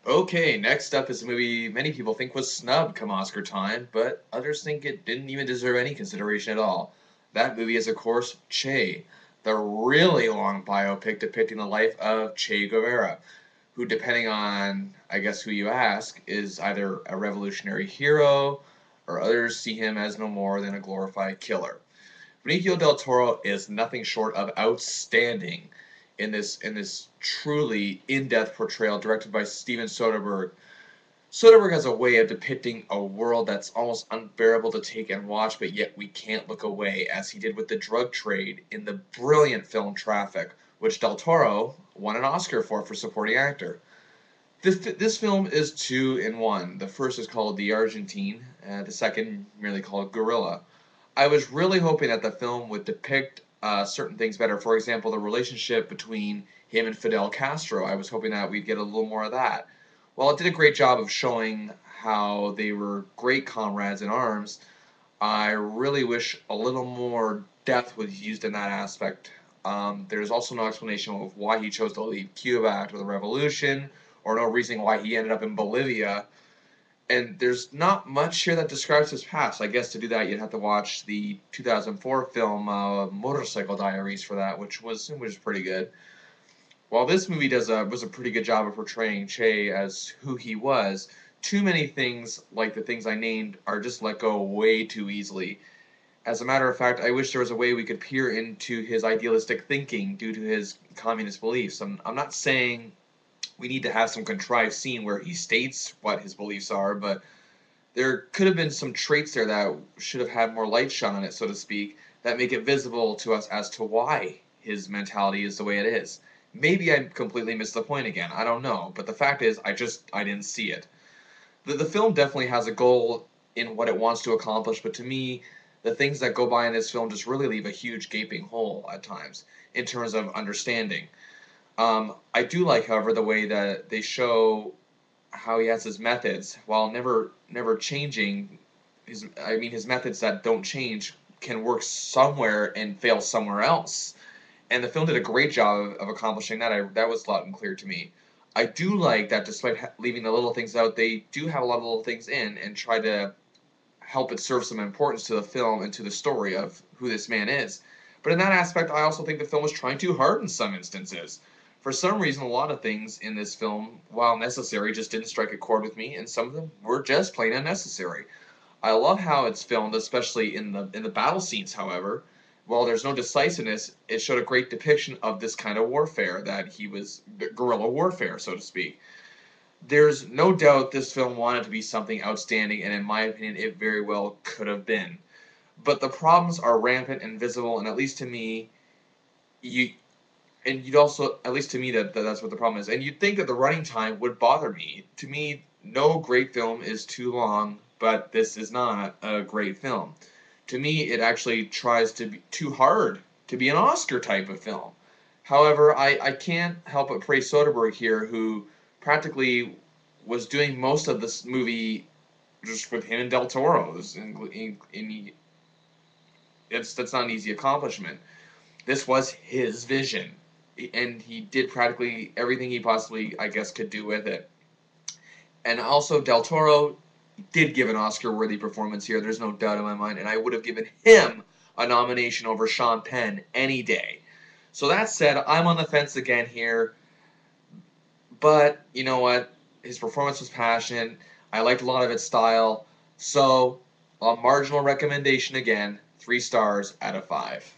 Okay, next up is a movie many people think was snubbed come Oscar time, but others think it didn't even deserve any consideration at all. That movie is, of course, Che, the really long biopic depicting the life of Che Guevara, who, depending on, I guess, who you ask, is either a revolutionary hero or others see him as no more than a glorified killer. Benicio del Toro is nothing short of outstanding in this truly in-depth portrayal directed by Steven Soderbergh. Soderbergh has a way of depicting a world that's almost unbearable to take and watch, but yet we can't look away, as he did with the drug trade in the brilliant film Traffic, which Del Toro won an Oscar for supporting actor. This film is two in one. The first is called The Argentine, the second merely called Gorilla. I was really hoping that the film would depict certain things better. For example, the relationship between him and Fidel Castro. I was hoping that we'd get a little more of that. While it did a great job of showing how they were great comrades in arms, I really wish a little more depth was used in that aspect. There's also no explanation of why he chose to leave Cuba after the revolution, or no reason why he ended up in Bolivia. And there's not much here that describes his past. I guess to do that, you'd have to watch the 2004 film Motorcycle Diaries for that, which was pretty good. While this movie was a pretty good job of portraying Che as who he was, too many things like the things I named are just let go way too easily. As a matter of fact, I wish there was a way we could peer into his idealistic thinking due to his communist beliefs. I'm not saying we need to have some contrived scene where he states what his beliefs are, but there could have been some traits there that should have had more light shone on it, so to speak, that make it visible to us as to why his mentality is the way it is. Maybe I completely missed the point again. I don't know, but the fact is, I didn't see it. The film definitely has a goal in what it wants to accomplish, but to me, the things that go by in this film just really leave a huge gaping hole at times in terms of understanding. I do like, however, the way that they show how he has his methods while never changing his methods that don't change can work somewhere and fail somewhere else. And the film did a great job of accomplishing that. That was loud and clear to me. I do like that despite leaving the little things out, they do have a lot of little things in and try to help it serve some importance to the film and to the story of who this man is. But in that aspect, I also think the film was trying too hard in some instances. For some reason, a lot of things in this film, while necessary, just didn't strike a chord with me, and some of them were just plain unnecessary. I love how it's filmed, especially in the battle scenes, however. While there's no decisiveness, it showed a great depiction of this kind of warfare, that he was guerrilla warfare, so to speak. There's no doubt this film wanted to be something outstanding, and in my opinion, it very well could have been. But the problems are rampant and visible, and at least to me, you and you'd also, at least to me, that's what the problem is. And you'd think that the running time would bother me. To me, no great film is too long, but this is not a great film. To me, it actually tries to be too hard to be an Oscar type of film. However, I can't help but praise Soderbergh here, who practically was doing most of this movie just with him and Del Toro. That's not an easy accomplishment. This was his vision, and he did practically everything he possibly, I guess, could do with it. And also, Del Toro did give an Oscar-worthy performance here. There's no doubt in my mind, and I would have given him a nomination over Sean Penn any day. So that said, I'm on the fence again here, but you know what? His performance was passionate. I liked a lot of its style. So, a marginal recommendation again, 3 stars out of 5.